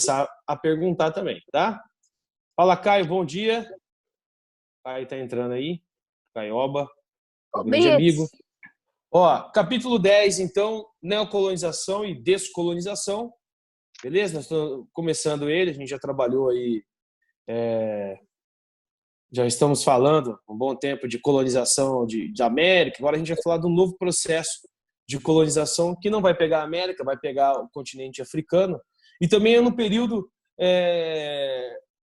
a perguntar também, tá? Fala, Caio, bom dia. Caio tá entrando aí. Caioba, Ô, grande amigo. Brits, Ó, capítulo 10, então, neocolonização e descolonização. Beleza? Nós estamos começando ele, a gente já trabalhou aí, já estamos falando um bom tempo de colonização de América. Agora a gente vai falar de um novo processo de colonização que não vai pegar a América, vai pegar o continente africano. E também é no período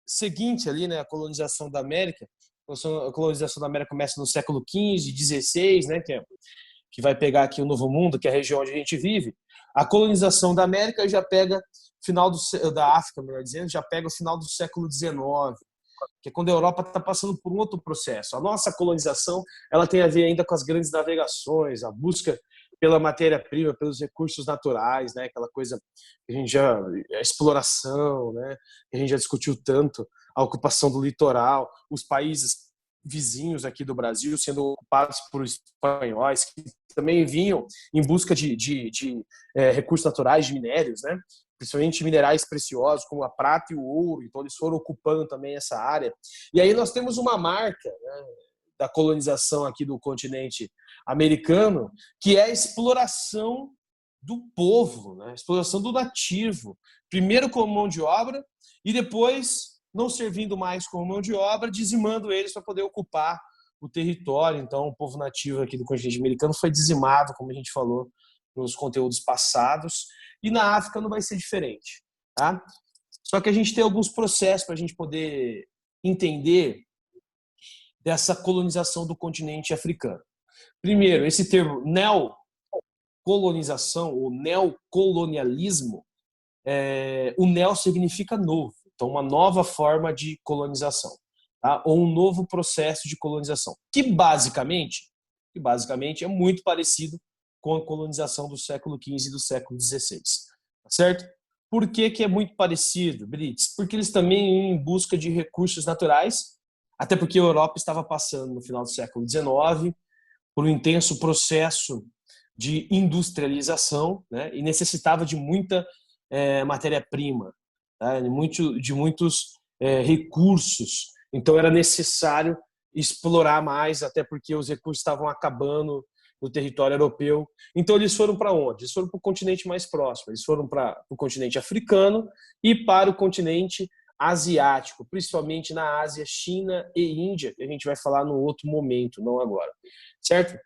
seguinte ali, né, a colonização da América. A colonização da América começa no século XV, XVI, né, que vai pegar aqui o Novo Mundo, que é a região onde a gente vive. A colonização da América já pega da África, melhor dizendo, já pega o final do século XIX, que é quando a Europa está passando por um outro processo. A nossa colonização, ela tem a ver ainda com as grandes navegações, a busca pela matéria-prima, pelos recursos naturais, né? Aquela coisa que a exploração, né? Que a gente já discutiu tanto, a ocupação do litoral, os países vizinhos aqui do Brasil sendo ocupados por espanhóis que também vinham em busca de recursos naturais, de minérios, né? Principalmente minerais preciosos como a prata e o ouro, então eles foram ocupando também essa área. E aí nós temos uma marca, né, da colonização aqui do continente americano, que é a exploração do povo, né? A exploração do nativo, primeiro como mão de obra e depois, não servindo mais como mão de obra, dizimando eles para poder ocupar o território. Então, o povo nativo aqui do continente americano foi dizimado, como a gente falou nos conteúdos passados, e na África não vai ser diferente, tá? Só que a gente tem alguns processos para a gente poder entender dessa colonização do continente africano. Primeiro, esse termo neocolonização ou neocolonialismo, o neo significa novo, então uma nova forma de colonização, tá? Ou um novo processo de colonização, que basicamente é muito parecido com a colonização do século XV e do século XVI, tá certo? Por que é muito parecido, Brits? Porque eles também iam em busca de recursos naturais, até porque a Europa estava passando, no final do século XIX, por um intenso processo de industrialização, né? E necessitava de muita matéria-prima, tá? de muitos recursos. Então era necessário explorar mais, até porque os recursos estavam acabando no território europeu. Então eles foram para onde? Eles foram para o continente mais próximo, eles foram para o continente africano e para o continente asiático, principalmente na Ásia, China e Índia, que a gente vai falar num outro momento, não agora. Certo?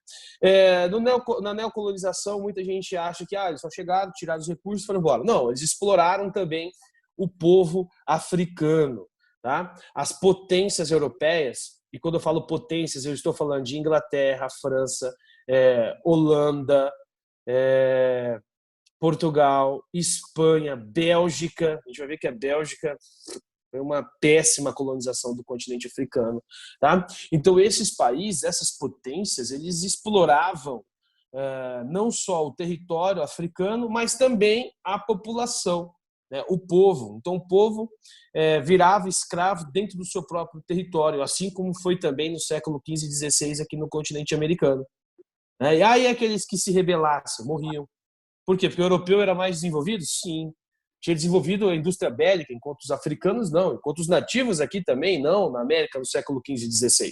Na neocolonização, muita gente acha que eles só chegaram, tiraram os recursos e foram embora. Não, eles exploraram também o povo africano. Tá? As potências europeias, e quando eu falo potências, eu estou falando de Inglaterra, França, Holanda, Portugal, Espanha, Bélgica. A gente vai ver que a Bélgica foi uma péssima colonização do continente africano, tá? Então esses países, essas potências, eles exploravam não só o território africano, mas também a população, né? O povo. Então o povo virava escravo dentro do seu próprio território, assim como foi também no século XV e XVI aqui no continente americano. E aí aqueles que se rebelassem morriam. Por quê? Porque o europeu era mais desenvolvido? Sim. Tinha desenvolvido a indústria bélica, enquanto os africanos não, enquanto os nativos aqui também não, na América no século XV e XVI.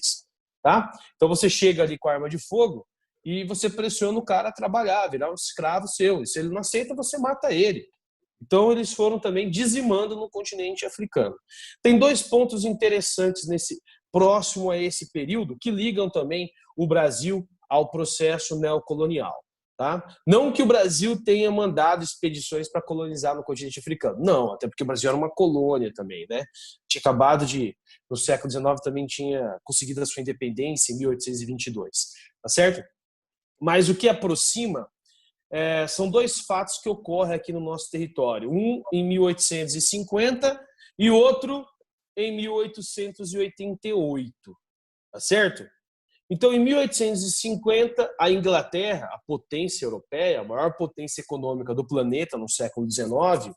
Tá? Então você chega ali com a arma de fogo e você pressiona o cara a trabalhar, virar um escravo seu. E se ele não aceita, você mata ele. Então eles foram também dizimando no continente africano. Tem dois pontos interessantes próximo a esse período que ligam também o Brasil ao processo neocolonial. Tá? Não que o Brasil tenha mandado expedições para colonizar no continente africano, não, até porque o Brasil era uma colônia também, né? Tinha acabado no século XIX também tinha conseguido a sua independência em 1822, tá certo? Mas o que aproxima são dois fatos que ocorrem aqui no nosso território, um em 1850 e outro em 1888, tá certo? Então, em 1850, a Inglaterra, a potência europeia, a maior potência econômica do planeta no século XIX,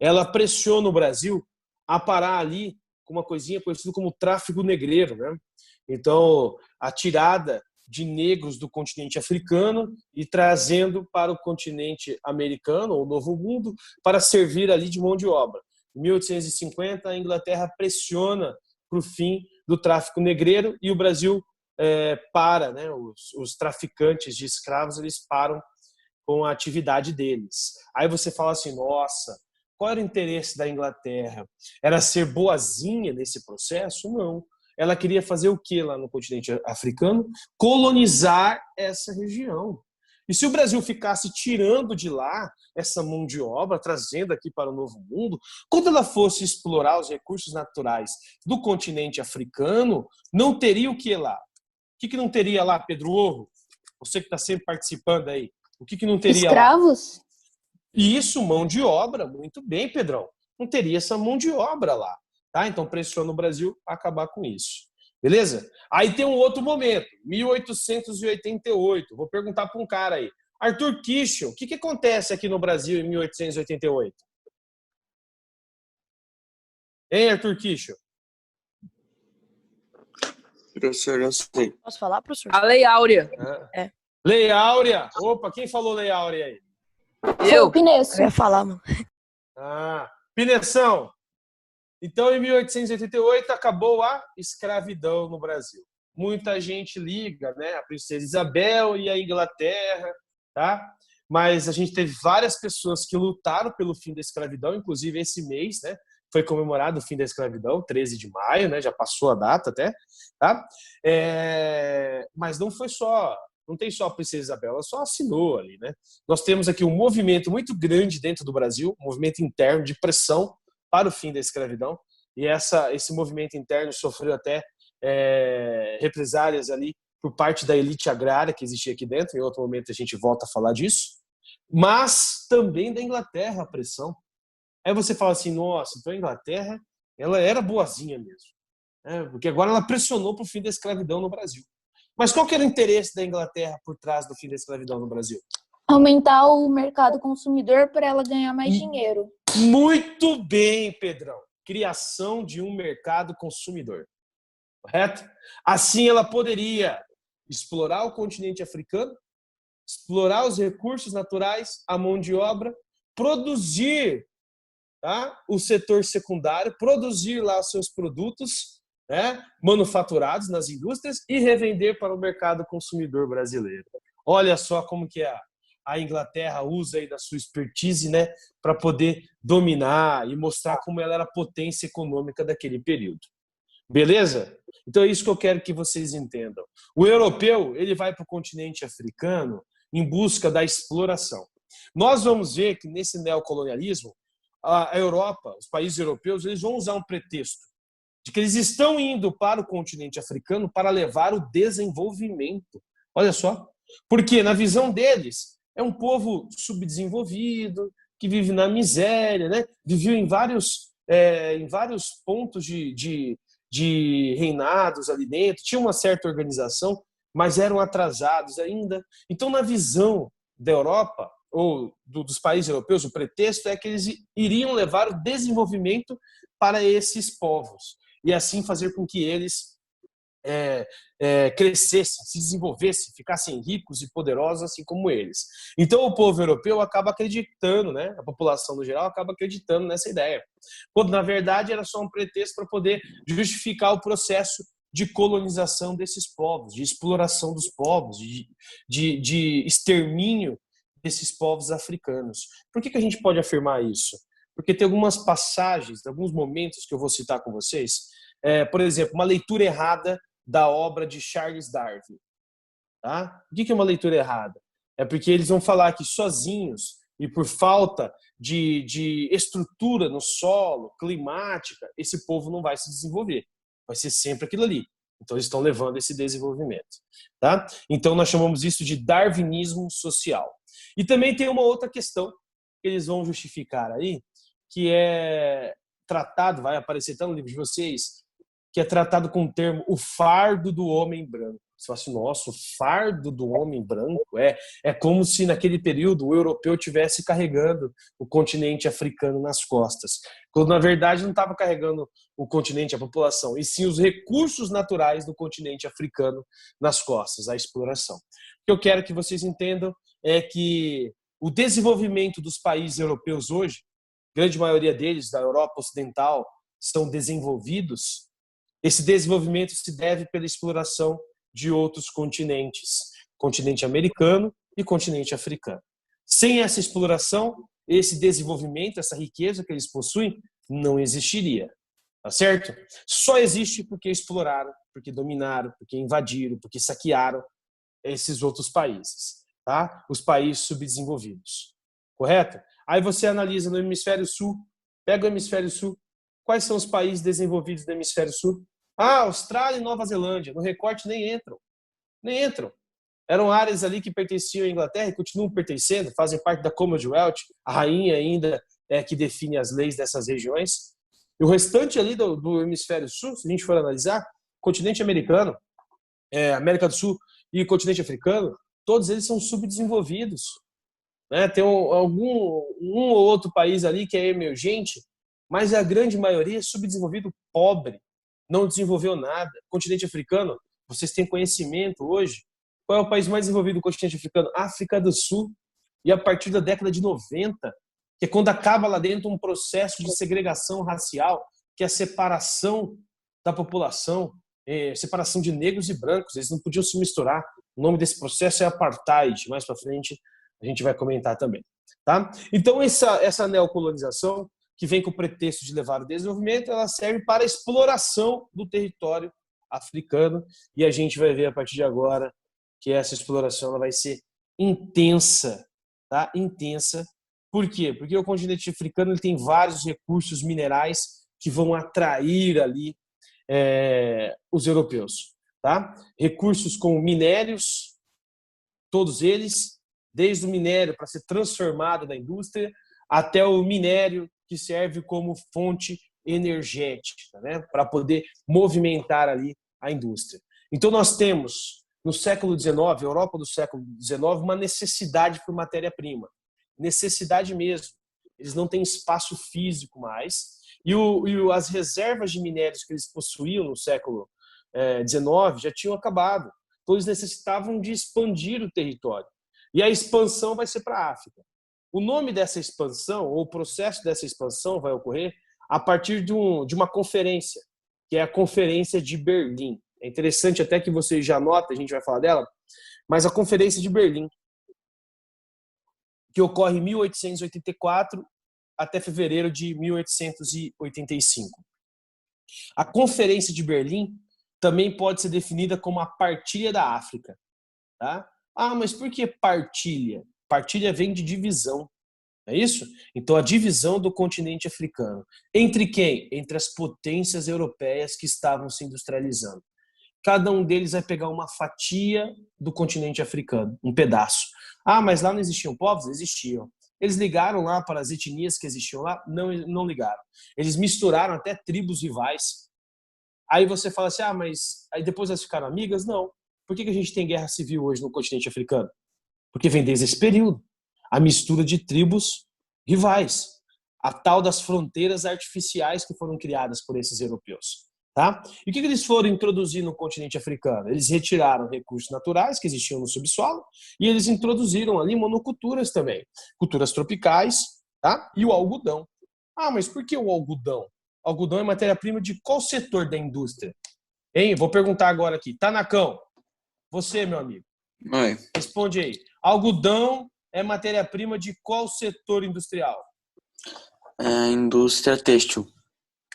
ela pressiona o Brasil a parar ali com uma coisinha conhecida como tráfico negreiro, né? Então, a tirada de negros do continente africano e trazendo para o continente americano, o Novo Mundo, para servir ali de mão de obra. Em 1850, a Inglaterra pressiona para o fim do tráfico negreiro e o Brasil para, né? Os traficantes de escravos, eles param com a atividade deles. Aí você fala assim, nossa, qual era o interesse da Inglaterra? Era ser boazinha nesse processo? Não. Ela queria fazer o que lá no continente africano? Colonizar essa região. E se o Brasil ficasse tirando de lá essa mão de obra, trazendo aqui para o Novo Mundo, quando ela fosse explorar os recursos naturais do continente africano, não teria o que lá? O que não teria lá, Pedro Orro? Você que está sempre participando aí. O que não teria lá? Escravos? Isso, mão de obra. Muito bem, Pedrão. Não teria essa mão de obra lá. Tá? Então pressiona o Brasil a acabar com isso. Beleza? Aí tem um outro momento, 1888. Vou perguntar para um cara aí. Arthur Kischel, o que acontece aqui no Brasil em 1888? Hein, Arthur Kischel? Professor, não sei. Posso falar, professor? A Lei Áurea. É. Lei Áurea. Opa, quem falou Lei Áurea aí? Foi o Pinesso. Eu ia falar, mano. Pineção. Então, em 1888, acabou a escravidão no Brasil. Muita gente liga, né, a Princesa Isabel e a Inglaterra, tá? Mas a gente teve várias pessoas que lutaram pelo fim da escravidão, inclusive esse mês, né? Foi comemorado o fim da escravidão, 13 de maio, né? Já passou a data até, tá? Mas não foi só, não tem só a Princesa Isabel, ela só assinou ali, né? Nós temos aqui um movimento muito grande dentro do Brasil, um movimento interno de pressão para o fim da escravidão, e esse movimento interno sofreu até represálias ali por parte da elite agrária que existia aqui dentro, em outro momento a gente volta a falar disso, mas também da Inglaterra a pressão. Aí você fala assim, nossa, então a Inglaterra ela era boazinha mesmo, porque agora ela pressionou para o fim da escravidão no Brasil. Mas qual que era o interesse da Inglaterra por trás do fim da escravidão no Brasil? Aumentar o mercado consumidor para ela ganhar mais dinheiro. Muito bem, Pedrão. Criação de um mercado consumidor. Correto? Assim ela poderia explorar o continente africano, explorar os recursos naturais, a mão de obra, produzir, tá, o setor secundário, produzir lá os seus produtos, né, manufaturados nas indústrias e revender para o mercado consumidor brasileiro. Olha só como que a Inglaterra usa aí da sua expertise, né, para poder dominar e mostrar como ela era a potência econômica daquele período. Beleza? Então é isso que eu quero que vocês entendam. O europeu, ele vai para o continente africano em busca da exploração. Nós vamos ver que nesse neocolonialismo, a Europa, os países europeus, eles vão usar um pretexto de que eles estão indo para o continente africano para levar o desenvolvimento. Olha só. Porque na visão deles, é um povo subdesenvolvido, que vive na miséria, né? Viveu em vários pontos de reinados ali dentro, tinha uma certa organização, mas eram atrasados ainda. Então, na visão da Europa, ou dos países europeus, o pretexto é que eles iriam levar o desenvolvimento para esses povos, e assim fazer com que eles crescessem, se desenvolvessem, ficassem ricos e poderosos assim como eles. Então o povo europeu acaba acreditando, né? A população no geral acaba acreditando nessa ideia, quando na verdade era só um pretexto para poder justificar o processo de colonização desses povos, de exploração dos povos, de extermínio desses povos africanos. Por que a gente pode afirmar isso? Porque tem algumas passagens, alguns momentos que eu vou citar com vocês, por exemplo, uma leitura errada da obra de Charles Darwin. Tá? O que é uma leitura errada? É porque eles vão falar que sozinhos e por falta de estrutura no solo, climática, esse povo não vai se desenvolver. Vai ser sempre aquilo ali. Então eles estão levando esse desenvolvimento. Tá? Então nós chamamos isso de darwinismo social. E também tem uma outra questão que eles vão justificar aí, que é tratado, vai aparecer até no livro de vocês, que é tratado com o termo o fardo do homem branco. Você fala assim, nossa, o fardo do homem branco é como se naquele período o europeu estivesse carregando o continente africano nas costas, quando na verdade não estava carregando o continente, a população, e sim os recursos naturais do continente africano nas costas, a exploração. O que eu quero que vocês entendam é que o desenvolvimento dos países europeus hoje grande maioria deles, da Europa Ocidental, são desenvolvidos, esse desenvolvimento se deve pela exploração de outros continentes, continente americano e continente africano. Sem essa exploração, esse desenvolvimento, essa riqueza que eles possuem, não existiria. Tá certo? Só existe porque exploraram, porque dominaram, porque invadiram, porque saquearam esses outros países, tá? Os países subdesenvolvidos. Correto? Aí você analisa no hemisfério sul, pega o hemisfério sul, quais são os países desenvolvidos do hemisfério sul? Austrália e Nova Zelândia, no recorte nem entram. Nem entram. Eram áreas ali que pertenciam à Inglaterra e continuam pertencendo, fazem parte da Commonwealth, a rainha ainda é que define as leis dessas regiões. E o restante ali do hemisfério sul, se a gente for analisar, continente americano, América do Sul e continente africano, todos eles são subdesenvolvidos. Né? Tem um ou outro país ali que é emergente, mas a grande maioria é subdesenvolvido, pobre, não desenvolveu nada. Continente africano, vocês têm conhecimento hoje? Qual é o país mais desenvolvido do continente africano? África do Sul. E a partir da década de 90, que é quando acaba lá dentro um processo de segregação racial, que é a separação da população, separação de negros e brancos, eles não podiam se misturar. O nome desse processo é apartheid. Mais para frente a gente vai comentar também. Tá? Então essa neocolonização, que vem com o pretexto de levar o desenvolvimento, ela serve para a exploração do território africano, e a gente vai ver a partir de agora que essa exploração ela vai ser intensa, tá? Intensa. Por quê? Porque o continente africano ele tem vários recursos minerais que vão atrair ali os europeus, tá? Recursos como minérios, todos eles, desde o minério para ser transformado na indústria, até o minério que serve como fonte energética, né? Para poder movimentar ali a indústria. Então nós temos no século XIX, Europa do século XIX, uma necessidade por matéria-prima. Necessidade mesmo. Eles não têm espaço físico mais. E as reservas de minérios que eles possuíam no século XIX já tinham acabado. Então eles necessitavam de expandir o território. E a expansão vai ser para a África. O nome dessa expansão, ou o processo dessa expansão vai ocorrer a partir de uma conferência, que é a Conferência de Berlim. É interessante até que você já nota, a gente vai falar dela, mas a Conferência de Berlim, que ocorre em 1884 até fevereiro de 1885. A Conferência de Berlim também pode ser definida como a partilha da África. Tá? Mas por que partilha? Partilha vem de divisão. É isso? Então, a divisão do continente africano. Entre quem? Entre as potências europeias que estavam se industrializando. Cada um deles vai pegar uma fatia do continente africano, um pedaço. Mas lá não existiam povos? Existiam. Eles ligaram lá para as etnias que existiam lá? Não ligaram. Eles misturaram até tribos rivais. Aí você fala assim, mas aí depois elas ficaram amigas? Não. Por que a gente tem guerra civil hoje no continente africano? Porque vem desde esse período. A mistura de tribos rivais. A tal das fronteiras artificiais que foram criadas por esses europeus. Tá? E o que eles foram introduzir no continente africano? Eles retiraram recursos naturais que existiam no subsolo e eles introduziram ali monoculturas também. Culturas tropicais, tá? E o algodão. Mas por que o algodão? O algodão é matéria-prima de qual setor da indústria? Hein? Vou perguntar agora aqui. Tanacão, você, meu amigo. Oi. Responde aí. Algodão é matéria-prima de qual setor industrial? Indústria têxtil.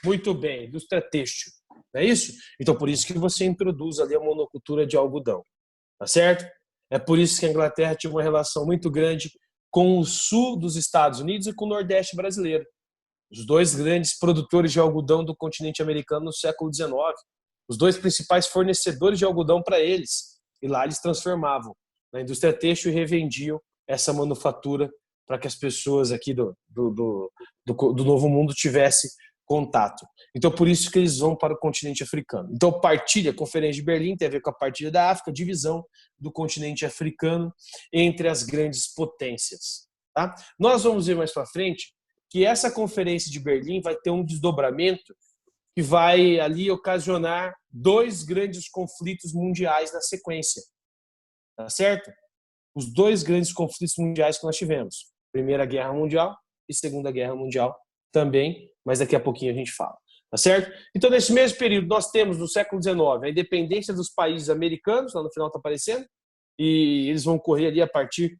Muito bem, indústria têxtil. Não é isso? Então, por isso que você introduz ali a monocultura de algodão. Tá certo? É por isso que a Inglaterra tinha uma relação muito grande com o sul dos Estados Unidos e com o Nordeste brasileiro. Os dois grandes produtores de algodão do continente americano no século XIX. Os dois principais fornecedores de algodão para eles. E lá eles transformavam na indústria têxtil e revendiam essa manufatura para que as pessoas aqui do Novo Mundo tivessem contato. Então, por isso que eles vão para o continente africano. Então, partilha, a Conferência de Berlim tem a ver com a partilha da África, divisão do continente africano entre as grandes potências. Tá? Nós vamos ver mais para frente que essa Conferência de Berlim vai ter um desdobramento que vai ali ocasionar dois grandes conflitos mundiais na sequência. Tá certo? Os dois grandes conflitos mundiais que nós tivemos. Primeira Guerra Mundial e Segunda Guerra Mundial, também, mas daqui a pouquinho a gente fala. Tá certo? Então, nesse mesmo período, nós temos, no século XIX, a independência dos países americanos, lá no final está aparecendo, e eles vão correr ali a partir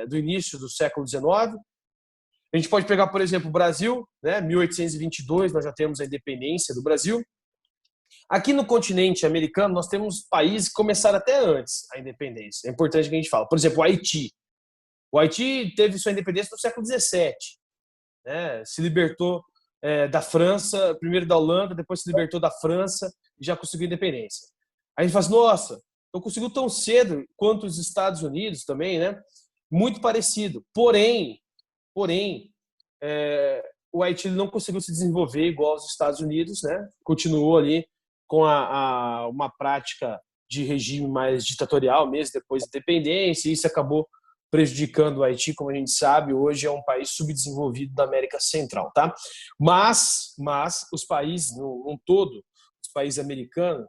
do início do século XIX. A gente pode pegar, por exemplo, o Brasil, né? 1822, nós já temos a independência do Brasil. Aqui no continente americano, nós temos países que começaram até antes a independência. É importante que a gente fale. Por exemplo, o Haiti. O Haiti teve sua independência no século XVII. Né? Se libertou da França, primeiro da Holanda, depois se libertou da França e já conseguiu independência. Aí a gente fala assim, nossa, não conseguiu tão cedo quanto os Estados Unidos também, né? Muito parecido. Porém, o Haiti não conseguiu se desenvolver igual aos Estados Unidos, né? Continuou ali com uma prática de regime mais ditatorial mesmo, depois da independência, e isso acabou prejudicando o Haiti, como a gente sabe, hoje é um país subdesenvolvido da América Central, tá? Mas os países, no todo, os países americanos,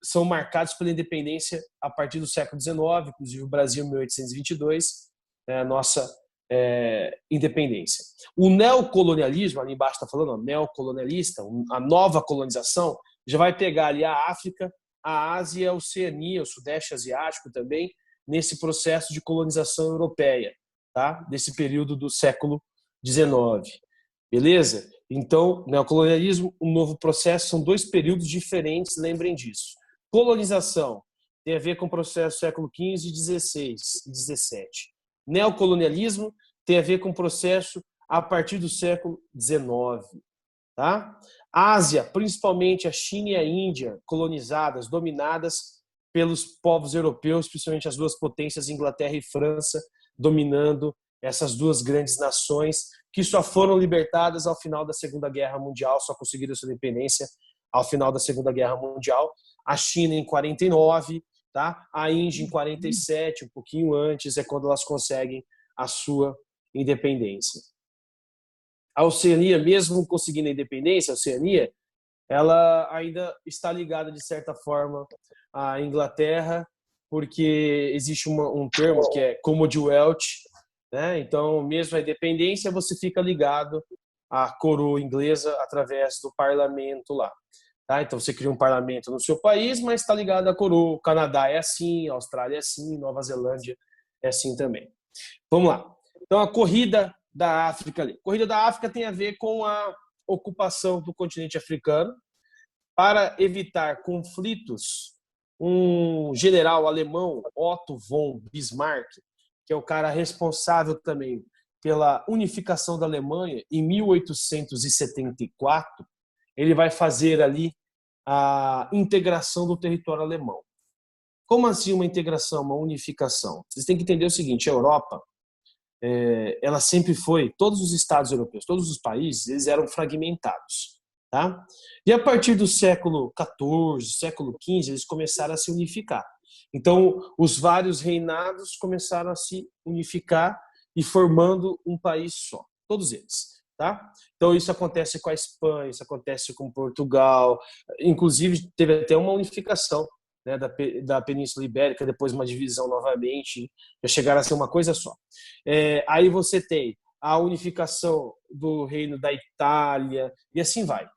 são marcados pela independência a partir do século XIX, inclusive o Brasil, em 1822, a nossa independência. O neocolonialismo, ali embaixo está falando, neocolonialista, a nova colonização, já vai pegar ali a África, a Ásia, a Oceania, o Sudeste Asiático também, nesse processo de colonização europeia, tá? Desse período do século XIX. Beleza? Então, neocolonialismo, um novo processo, são dois períodos diferentes, lembrem disso. Colonização tem a ver com o processo do século XV, XVI e XVII. Neocolonialismo tem a ver com o processo a partir do século XIX. Tá? Ásia, principalmente a China e a Índia, colonizadas, dominadas pelos povos europeus, principalmente as duas potências, Inglaterra e França, dominando essas duas grandes nações que só foram libertadas ao final da Segunda Guerra Mundial, só conseguiram sua independência ao final da Segunda Guerra Mundial. A China em 49, tá? A Índia em 47, um pouquinho antes, é quando elas conseguem a sua independência. A Oceania, mesmo conseguindo a independência, a Oceania, ela ainda está ligada, de certa forma, à Inglaterra, porque existe um termo que é Commonwealth, né? Então, mesmo a independência, você fica ligado à coroa inglesa através do parlamento lá. Tá? Então, você cria um parlamento no seu país, mas está ligado à coroa. O Canadá é assim, a Austrália é assim, Nova Zelândia é assim também. Vamos lá. Então, a corrida da África ali. A corrida da África tem a ver com a ocupação do continente africano. Para evitar conflitos, um general alemão, Otto von Bismarck, que é o cara responsável também pela unificação da Alemanha, em 1874, ele vai fazer ali a integração do território alemão. Como assim uma integração, uma unificação? Vocês têm que entender o seguinte, a Europa, ela sempre foi, todos os estados europeus, todos os países, eles eram fragmentados. Tá? E a partir do século XIV, século XV, eles começaram a se unificar. Então, os vários reinados começaram a se unificar e formando um país só, todos eles. Tá? Então, isso acontece com a Espanha, isso acontece com Portugal, inclusive teve até uma unificação, né, da Península Ibérica, depois uma divisão novamente, já chegaram a ser uma coisa só. Aí você tem a unificação do reino da Itália, e assim vai.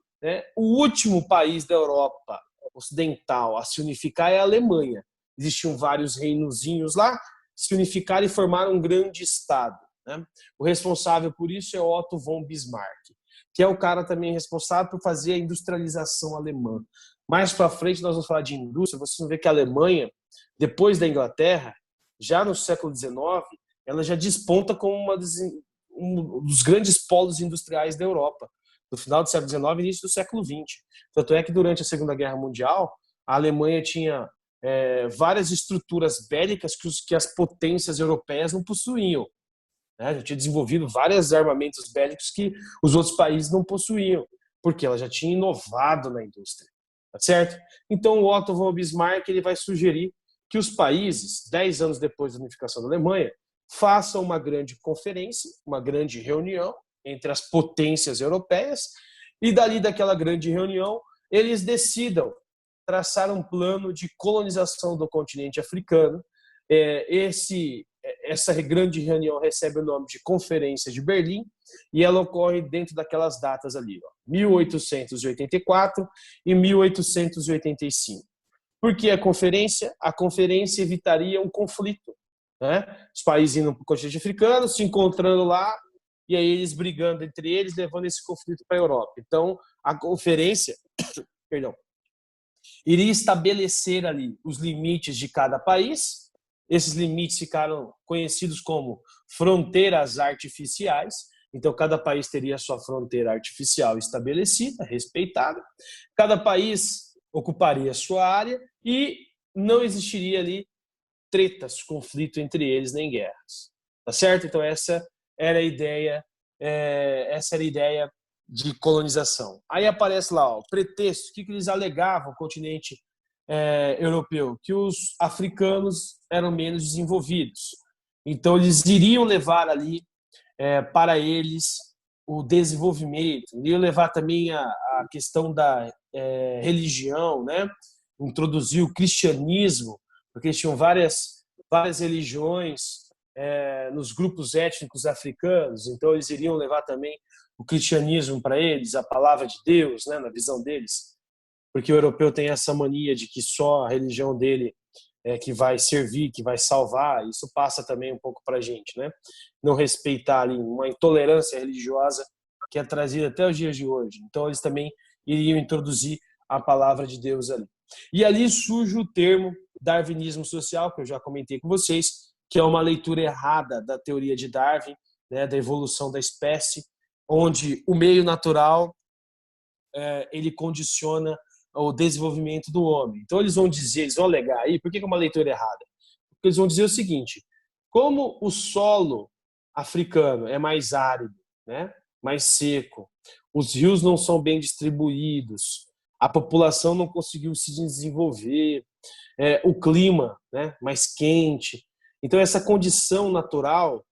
O último país da Europa ocidental a se unificar é a Alemanha. Existiam vários reinozinhos lá, se unificaram e formaram um grande estado. Né? O responsável por isso é Otto von Bismarck, que é o cara também responsável por fazer a industrialização alemã. Mais para frente nós vamos falar de indústria, vocês vão ver que a Alemanha, depois da Inglaterra, já no século XIX, ela já desponta como um dos grandes polos industriais da Europa, no final do século XIX e início do século XX. Tanto é que durante a Segunda Guerra Mundial, a Alemanha tinha várias estruturas bélicas que as potências europeias não possuíam. Né? Já tinha desenvolvido vários armamentos bélicos que os outros países não possuíam, porque ela já tinha inovado na indústria. Tá certo? Então, o Otto von Bismarck ele vai sugerir que os países, 10 anos depois da unificação da Alemanha, façam uma grande conferência, uma grande reunião entre as potências europeias, e dali daquela grande reunião eles decidam traçar um plano de colonização do continente africano. essa grande reunião recebe o nome de Conferência de Berlim e ela ocorre dentro daquelas datas ali, ó, 1884 e 1885. Por que a conferência? A conferência evitaria um conflito, né? Os países indo para o continente africano, se encontrando lá, e aí eles brigando entre eles, levando esse conflito para a Europa. Então, a conferência, perdão, iria estabelecer ali os limites de cada país. Esses limites ficaram conhecidos como fronteiras artificiais. Então, cada país teria a sua fronteira artificial estabelecida, respeitada. Cada país ocuparia a sua área e não existiria ali tretas, conflito entre eles, nem guerras. Tá certo? Então, essa era a ideia de colonização. Aí aparece lá, ó, o pretexto, o que eles alegavam, o continente europeu, que os africanos eram menos desenvolvidos. Então, eles iriam levar ali para eles o desenvolvimento, iriam levar também a questão da religião, né? Introduzir o cristianismo, porque eles tinham várias religiões nos grupos étnicos africanos, então eles iriam levar também o cristianismo para eles, a palavra de Deus, né, na visão deles, porque o europeu tem essa mania de que só a religião dele é que vai servir, que vai salvar. Isso passa também um pouco para a gente, né? Não respeitar ali uma intolerância religiosa que é trazida até os dias de hoje. Então eles também iriam introduzir a palavra de Deus ali. E ali surge o termo darwinismo social, que eu já comentei com vocês, que é uma leitura errada da teoria de Darwin, né, da evolução da espécie, onde o meio natural ele condiciona o desenvolvimento do homem. Então eles vão alegar aí, por que é uma leitura errada? Porque eles vão dizer o seguinte: como o solo africano é mais árido, né, mais seco, os rios não são bem distribuídos, a população não conseguiu se desenvolver, o clima, né, mais quente. Então essa condição natural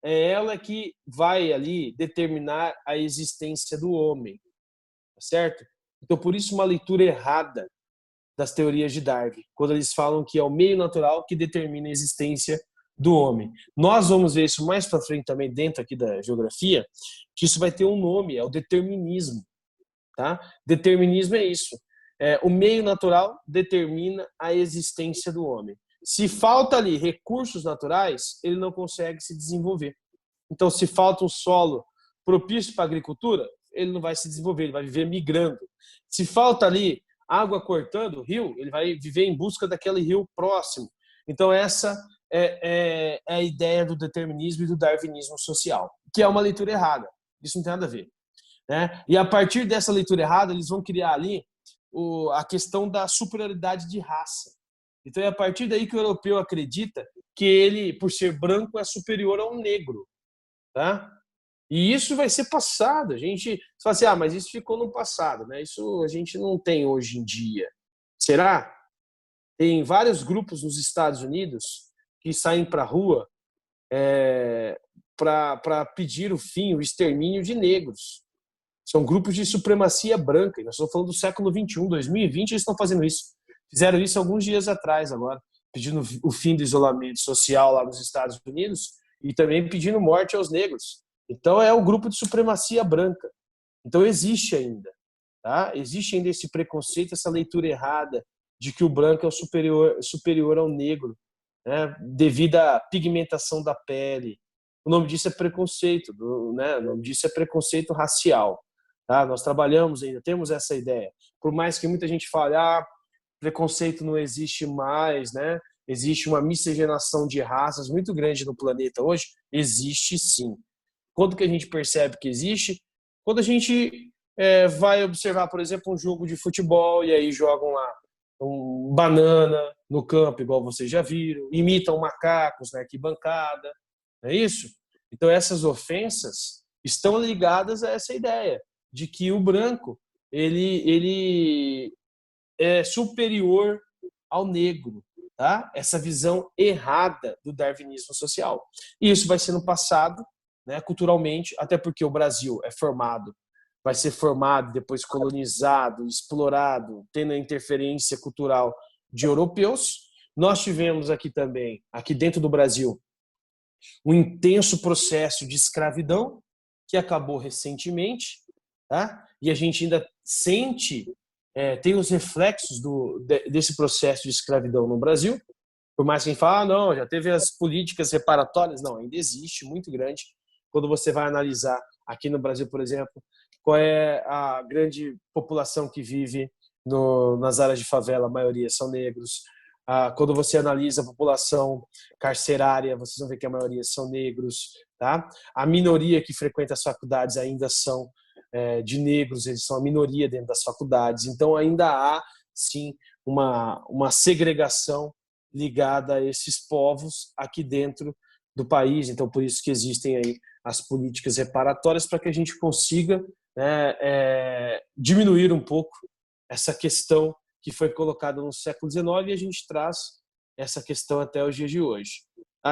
é ela que vai ali determinar a existência do homem, tá certo? Então por isso uma leitura errada das teorias de Darwin, quando eles falam que é o meio natural que determina a existência do homem. Nós vamos ver isso mais para frente também dentro aqui da geografia, que isso vai ter um nome, é o determinismo, tá? Determinismo é isso. O meio natural determina a existência do homem. Se falta ali recursos naturais, ele não consegue se desenvolver. Então, se falta um solo propício para a agricultura, ele não vai se desenvolver, ele vai viver migrando. Se falta ali água cortando o rio, ele vai viver em busca daquele rio próximo. Então, essa é a ideia do determinismo e do darwinismo social, que é uma leitura errada. Isso não tem nada a ver, né? E a partir dessa leitura errada, eles vão criar ali a questão da superioridade de raça. Então é a partir daí que o europeu acredita que ele, por ser branco, é superior a um negro, tá? E isso vai ser passado. A gente fala assim, mas isso ficou no passado, né? Isso a gente não tem hoje em dia. Será? Tem vários grupos nos Estados Unidos que saem para a rua para pedir o fim, o extermínio de negros. São grupos de supremacia branca. Nós estamos falando do século XXI, 2020, eles estão fazendo isso. Fizeram isso alguns dias atrás agora, pedindo o fim do isolamento social lá nos Estados Unidos e também pedindo morte aos negros. Então é um grupo de supremacia branca. Então existe ainda, tá? Existe ainda esse preconceito, essa leitura errada de que o branco é o superior ao negro, né? Devido à pigmentação da pele. O nome disso é preconceito, né? O nome disso é preconceito racial. Tá? Nós trabalhamos ainda, temos essa ideia. Por mais que muita gente fale, preconceito não existe mais, né? Existe uma miscigenação de raças muito grande no planeta hoje. Existe sim. Quando que a gente percebe que existe? Quando a gente vai observar, por exemplo, um jogo de futebol e aí jogam lá um banana no campo, igual vocês já viram, imitam macacos na arquibancada, não é isso? Então essas ofensas estão ligadas a essa ideia de que o branco ele é superior ao negro, tá? Essa visão errada do darwinismo social. E isso vai sendo passado, né, culturalmente, até porque o Brasil vai ser formado, depois colonizado, explorado, tendo a interferência cultural de europeus. Nós tivemos aqui também, aqui dentro do Brasil, um intenso processo de escravidão que acabou recentemente, tá? E a gente ainda sente, tem os reflexos desse processo de escravidão no Brasil. Por mais que a gente fale, não, já teve as políticas reparatórias, não, ainda existe, muito grande. Quando você vai analisar aqui no Brasil, por exemplo, qual é a grande população que vive nas áreas de favela, a maioria são negros. Quando você analisa a população carcerária, vocês vão ver que a maioria são negros. Tá? A minoria que frequenta as faculdades ainda são de negros, eles são a minoria dentro das faculdades. Então, ainda há, sim, uma segregação ligada a esses povos aqui dentro do país. Então, por isso que existem aí as políticas reparatórias para que a gente consiga diminuir um pouco essa questão que foi colocada no século XIX e a gente traz essa questão até os dias de hoje.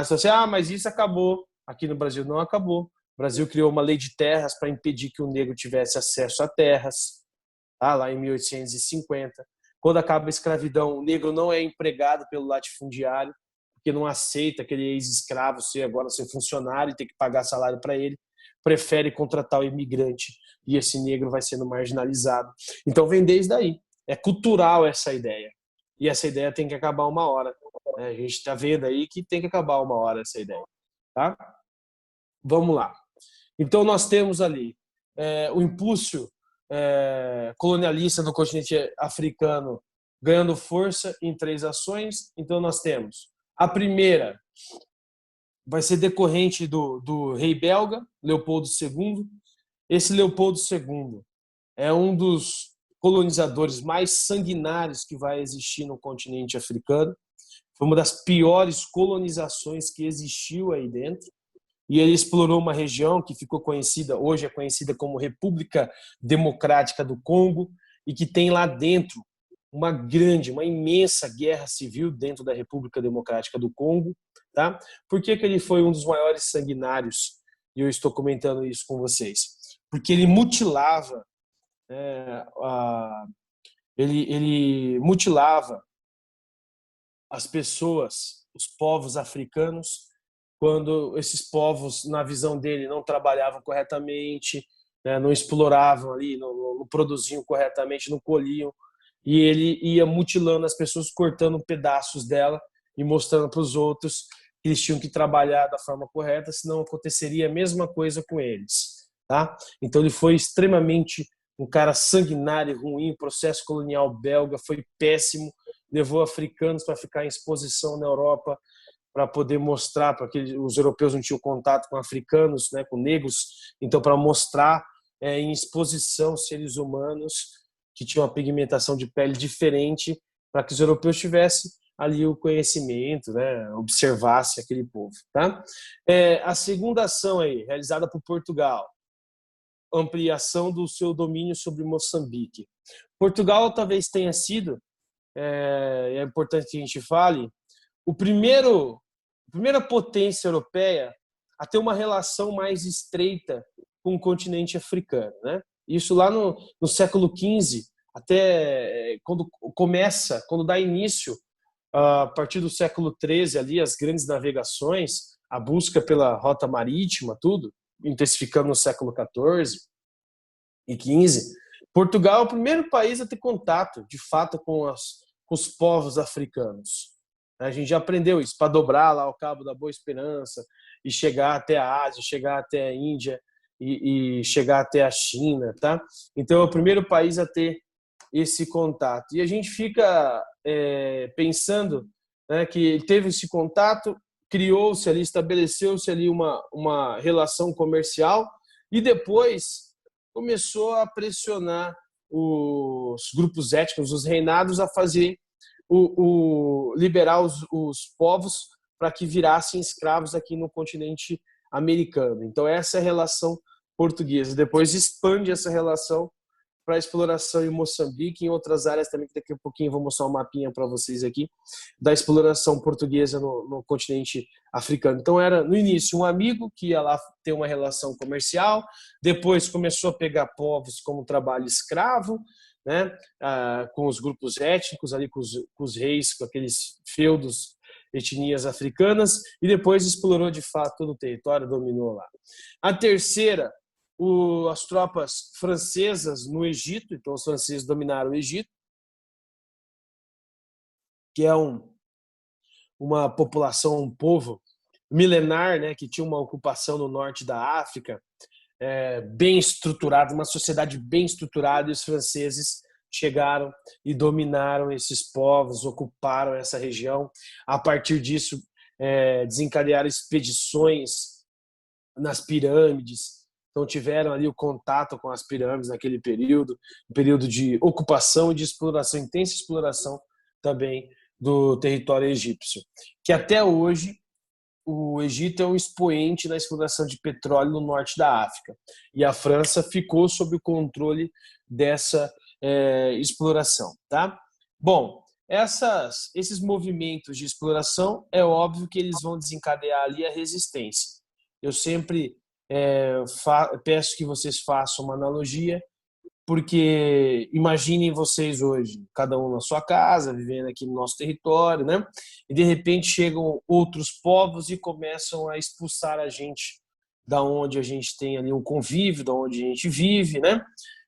Você mas isso acabou. Aqui no Brasil não acabou. O Brasil criou uma lei de terras para impedir que o negro tivesse acesso a terras, tá? Lá em 1850. Quando acaba a escravidão, o negro não é empregado pelo latifundiário, porque não aceita aquele ex-escravo agora ser funcionário e ter que pagar salário para ele. Prefere contratar o imigrante e esse negro vai sendo marginalizado. Então vem desde aí. É cultural essa ideia. E essa ideia tem que acabar uma hora. A gente está vendo aí que tem que acabar uma hora essa ideia. Tá? Vamos lá. Então nós temos ali o impulso colonialista do continente africano ganhando força em 3 ações. Então nós temos a primeira vai ser decorrente do rei belga, Leopoldo II. Esse Leopoldo II é um dos colonizadores mais sanguinários que vai existir no continente africano. Foi uma das piores colonizações que existiu aí dentro. E ele explorou uma região que ficou conhecida, hoje é conhecida como República Democrática do Congo, e que tem lá dentro uma imensa guerra civil dentro da República Democrática do Congo. Tá? Por que ele foi um dos maiores sanguinários? E eu estou comentando isso com vocês. Porque ele mutilava ele mutilava as pessoas, os povos africanos, quando esses povos, na visão dele, não trabalhavam corretamente, não exploravam ali, não produziam corretamente, não colhiam, e ele ia mutilando as pessoas, cortando pedaços dela e mostrando para os outros que eles tinham que trabalhar da forma correta, senão aconteceria a mesma coisa com eles. Tá? Então ele foi extremamente um cara sanguinário, ruim. O processo colonial belga foi péssimo, levou africanos para ficar em exposição na Europa, para poder mostrar, para que os europeus não tinham contato com africanos, com negros, então para mostrar em exposição seres humanos que tinham uma pigmentação de pele diferente, para que os europeus tivessem ali o conhecimento, observasse aquele povo. Tá? A segunda ação aí, realizada por Portugal, ampliação do seu domínio sobre Moçambique. Portugal talvez tenha sido, é importante que a gente fale, a primeira potência europeia a ter uma relação mais estreita com o continente africano. Isso lá no século XV, até quando dá início, a partir do século XIII, ali, as grandes navegações, a busca pela rota marítima, tudo, intensificando no século XIV e XV, Portugal é o primeiro país a ter contato, de fato, com os povos africanos. A gente já aprendeu isso, para dobrar lá o Cabo da Boa Esperança e chegar até a Ásia, chegar até a Índia e chegar até a China. Tá? Então, é o primeiro país a ter esse contato. E a gente fica pensando que teve esse contato, criou-se ali, estabeleceu-se ali uma relação comercial e depois começou a pressionar os grupos étnicos, os reinados, a fazer liberar os povos para que virassem escravos aqui no continente americano. Então essa é a relação portuguesa. Depois expande essa relação para a exploração em Moçambique e em outras áreas também, que daqui a pouquinho eu vou mostrar um mapinha para vocês aqui, da exploração portuguesa no continente africano. Então era, no início, um amigo que ia lá ter uma relação comercial, depois começou a pegar povos como trabalho escravo, com os grupos étnicos, ali com os reis, com aqueles feudos etnias africanas e depois explorou de fato todo o território, dominou lá. A terceira, as tropas francesas no Egito, então os franceses dominaram o Egito, que é uma população, um povo milenar, né, que tinha uma ocupação no norte da África, bem estruturada, uma sociedade bem estruturada, e os franceses chegaram e dominaram esses povos, ocuparam essa região. A partir disso, desencadearam expedições nas pirâmides. Então, tiveram ali o contato com as pirâmides naquele período, um período de ocupação e de exploração, intensa exploração também do território egípcio, que até hoje o Egito é um expoente na exploração de petróleo no norte da África. E a França ficou sob o controle dessa exploração. Tá? Bom, esses movimentos de exploração, é óbvio que eles vão desencadear ali a resistência. Eu sempre peço que vocês façam uma analogia, porque imaginem vocês hoje, cada um na sua casa, vivendo aqui no nosso território, né? E de repente chegam outros povos e começam a expulsar a gente da onde a gente tem ali um convívio, da onde a gente vive, né?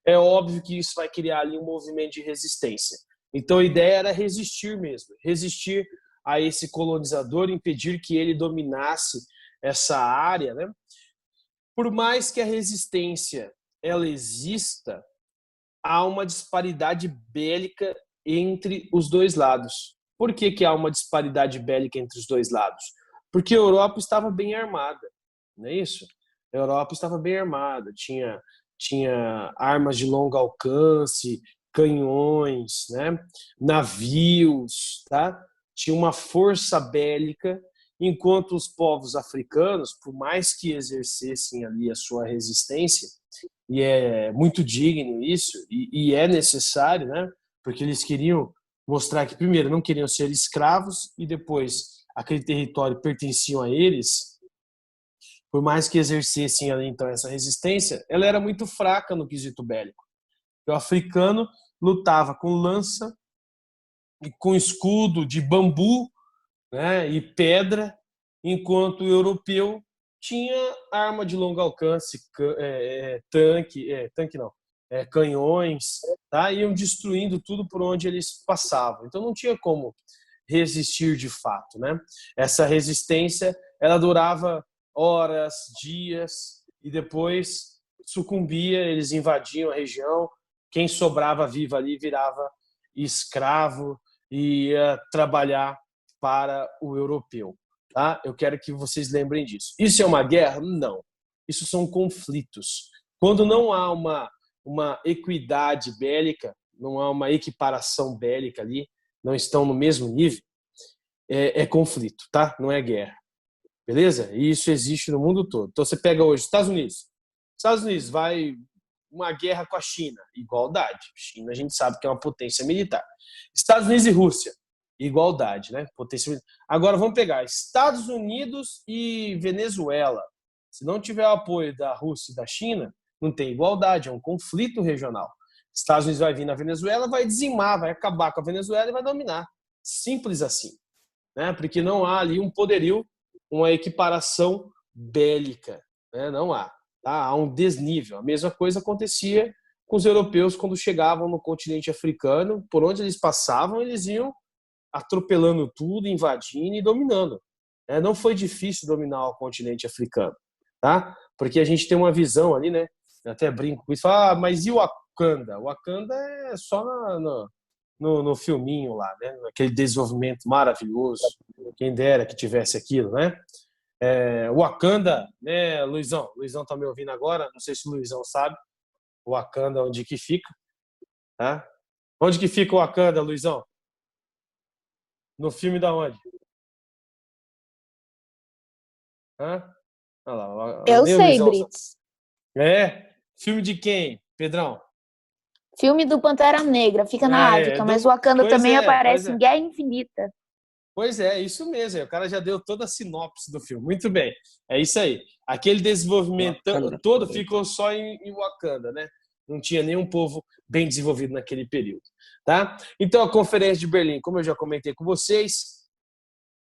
É óbvio que isso vai criar ali um movimento de resistência. Então a ideia era resistir mesmo, resistir a esse colonizador, impedir que ele dominasse essa área, né? Por mais que a resistência ela exista, há uma disparidade bélica entre os dois lados. Por que há uma disparidade bélica entre os dois lados? Porque a Europa estava bem armada, não é isso? A Europa estava bem armada, tinha armas de longo alcance, canhões, né? Navios, tá? Tinha uma força bélica, enquanto os povos africanos, por mais que exercessem ali a sua resistência, e é muito digno isso, e é necessário, né? Porque eles queriam mostrar que, primeiro, não queriam ser escravos, e depois aquele território pertencia a eles. Por mais que exercessem ali, então, essa resistência, ela era muito fraca no quesito bélico. O africano lutava com lança e com escudo de bambu, né, e pedra, enquanto o europeu tinha arma de longo alcance, canhões, tá? Iam destruindo tudo por onde eles passavam. Então não tinha como resistir de fato, né? Essa resistência, ela durava horas, dias, e depois sucumbia, eles invadiam a região, quem sobrava vivo ali virava escravo e ia trabalhar para o europeu. Tá? Eu quero que vocês lembrem disso. Isso é uma guerra? Não. Isso são conflitos. Quando não há uma equidade bélica, não há uma equiparação bélica ali, não estão no mesmo nível, é conflito, tá? Não é guerra. Beleza? E isso existe no mundo todo. Então você pega hoje Estados Unidos. Estados Unidos vai uma guerra com a China, igualdade. China a gente sabe que é uma potência militar. Estados Unidos e Rússia, igualdade, né? Potência militar. Agora vamos pegar Estados Unidos e Venezuela. Se não tiver o apoio da Rússia e da China, não tem igualdade, é um conflito regional. Estados Unidos vai vir na Venezuela, vai dizimar, vai acabar com a Venezuela e vai dominar. Simples assim, né? Porque não há ali um poderio, uma equiparação bélica, né? Não há. Tá? Há um desnível. A mesma coisa acontecia com os europeus quando chegavam no continente africano. Por onde eles passavam, eles iam atropelando tudo, invadindo e dominando. Não foi difícil dominar o continente africano, tá? Porque a gente tem uma visão ali, né? Eu até brinco com isso, mas e o Wakanda? O Wakanda é só no filminho lá, né? Aquele desenvolvimento maravilhoso. Quem dera que tivesse aquilo, né? Wakanda, né, Luizão? Luizão tá me ouvindo agora? Não sei se o Luizão sabe. O Wakanda, onde que fica? Tá? Onde que fica o Wakanda, Luizão? No filme da onde? Hã? Olha lá, Eu nem o sei, Luizão Brits. Filme de quem, Pedrão? Filme do Pantera Negra, fica na África, mas o Wakanda Pois também pois aparece em Guerra Infinita. Pois é, isso mesmo. O cara já deu toda a sinopse do filme. Muito bem. É isso aí. Aquele desenvolvimento Wakanda. todo ficou só em Wakanda, né? Não tinha nenhum povo bem desenvolvido naquele período, tá? Então, a Conferência de Berlim, como eu já comentei com vocês,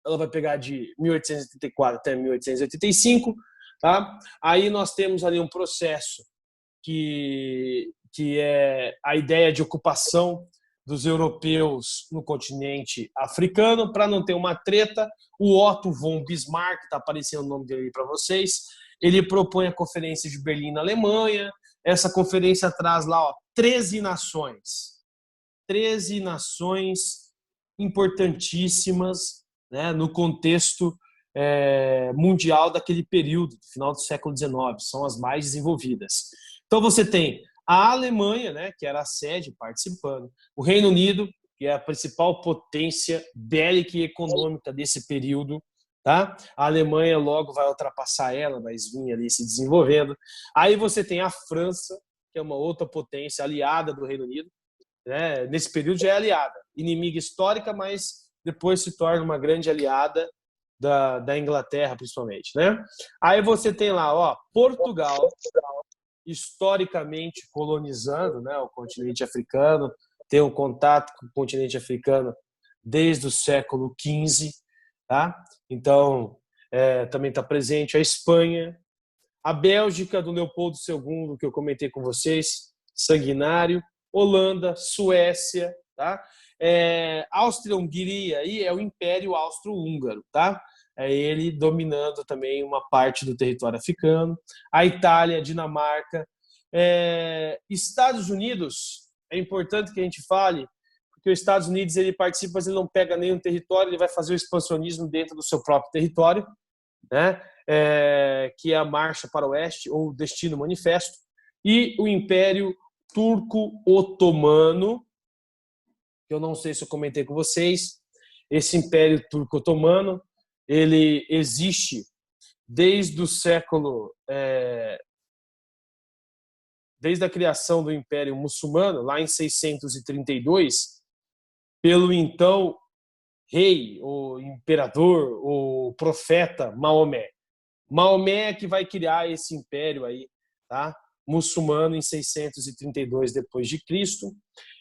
ela vai pegar de 1884 até 1885, tá? Aí nós temos ali um processo que é a ideia de ocupação dos europeus no continente africano, para não ter uma treta. O Otto von Bismarck, está aparecendo o nome dele para vocês, ele propõe a Conferência de Berlim na Alemanha. Essa conferência traz lá 13 nações. 13 nações importantíssimas, né, no contexto mundial daquele período, do final do século XIX, são as mais desenvolvidas. Então você tem a Alemanha, né, que era a sede participando, o Reino Unido, que é a principal potência bélica e econômica desse período, tá? A Alemanha logo vai ultrapassar ela, mas vinha ali se desenvolvendo. Aí você tem a França, que é uma outra potência aliada do Reino Unido, né? Nesse período já é aliada, inimiga histórica, mas depois se torna uma grande aliada da Inglaterra, principalmente, né? Aí você tem lá, ó, Portugal, historicamente colonizando, né, o continente africano, tem um contato com o continente africano desde o século XV, tá? Então, também está presente a Espanha, a Bélgica do Leopoldo II, que eu comentei com vocês, sanguinário, Holanda, Suécia, tá? Áustria-Hungria aí é o Império Austro-Húngaro, tá? É ele dominando também uma parte do território africano. A Itália, Dinamarca, Estados Unidos, é importante que a gente fale, porque os Estados Unidos ele participa, mas ele não pega nenhum território, ele vai fazer o expansionismo dentro do seu próprio território, né? Que é a Marcha para o Oeste, ou Destino Manifesto, e o Império Turco-Otomano, que eu não sei se eu comentei com vocês. Esse Império Turco-Otomano ele existe desde o século, desde a criação do Império Muçulmano, lá em 632, pelo então rei, o imperador, o profeta Maomé. Maomé é que vai criar esse império aí, tá? Muçulmano em 632 depois de Cristo.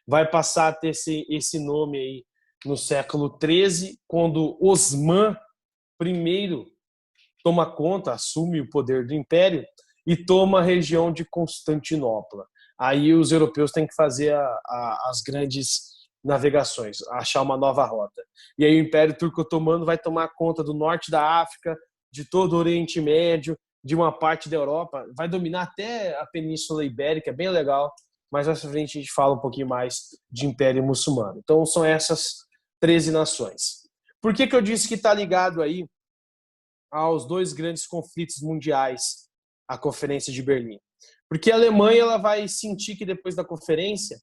Vai passar a ter esse nome aí no século 13, quando Osmã I toma conta, assume o poder do império e toma a região de Constantinopla. Aí os europeus têm que fazer as grandes navegações, achar uma nova rota. E aí o Império Turco-Otomano vai tomar conta do norte da África, de todo o Oriente Médio, de uma parte da Europa, vai dominar até a Península Ibérica, bem legal, mas mais pra frente a gente fala um pouquinho mais de Império Muçulmano. Então são essas 13 nações. Por que eu disse que está ligado aí aos dois grandes conflitos mundiais, a Conferência de Berlim? Porque a Alemanha ela vai sentir que depois da conferência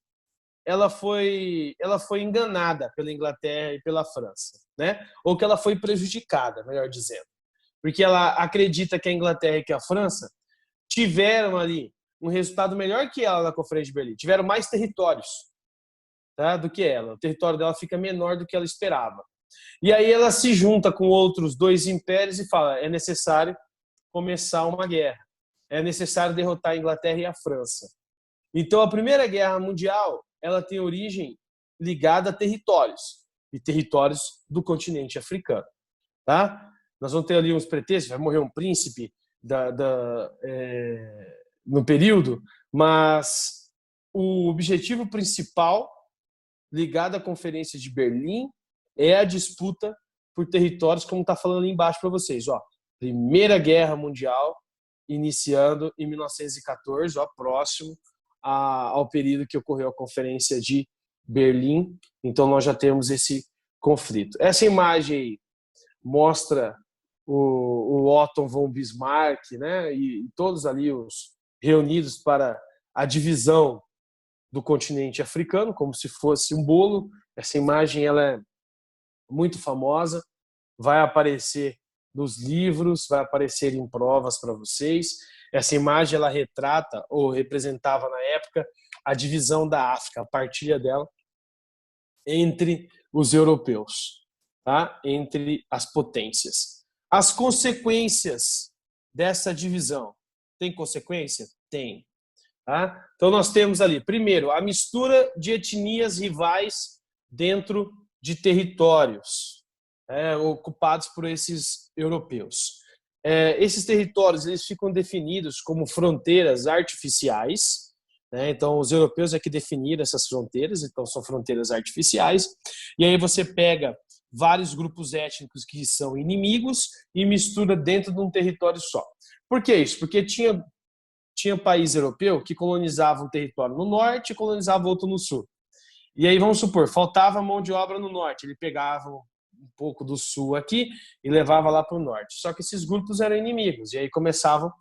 ela foi enganada pela Inglaterra e pela França, né? Ou que ela foi prejudicada, melhor dizendo. Porque ela acredita que a Inglaterra e que a França tiveram ali um resultado melhor que ela na Conferência de Berlim. Tiveram mais territórios, tá, do que ela. O território dela fica menor do que ela esperava. E aí ela se junta com outros dois impérios e fala: é necessário começar uma guerra. É necessário derrotar a Inglaterra e a França. Então a Primeira Guerra Mundial ela tem origem ligada a territórios, e territórios do continente africano, tá? Nós vamos ter ali uns pretextos, vai morrer um príncipe no período, mas o objetivo principal ligado à Conferência de Berlim é a disputa por territórios, como está falando ali embaixo para vocês. Ó, Primeira Guerra Mundial iniciando em 1914, ó, próximo ao período que ocorreu a Conferência de Berlim. Então nós já temos esse conflito. Essa imagem aí mostra o Otto von Bismarck, né, e todos ali os reunidos para a divisão do continente africano, como se fosse um bolo. Essa imagem ela é muito famosa, vai aparecer nos livros, vai aparecer em provas para vocês. Essa imagem ela retrata ou representava na época a divisão da África, a partilha dela entre os europeus, tá? Entre as potências. As consequências dessa divisão. Tem consequência? Tem. Tá? Então nós temos ali, primeiro, a mistura de etnias rivais dentro de territórios. ocupados por esses europeus. Esses territórios eles ficam definidos como fronteiras artificiais, né? Então, os europeus é que definiram essas fronteiras, então são fronteiras artificiais. E aí você pega vários grupos étnicos que são inimigos e mistura dentro de um território só. Por que isso? Porque tinha país europeu que colonizava um território no norte e colonizava outro no sul. E aí, vamos supor, faltava mão de obra no norte, ele pegava um pouco do sul aqui e levava lá para o norte. Só que esses grupos eram inimigos, e aí começavam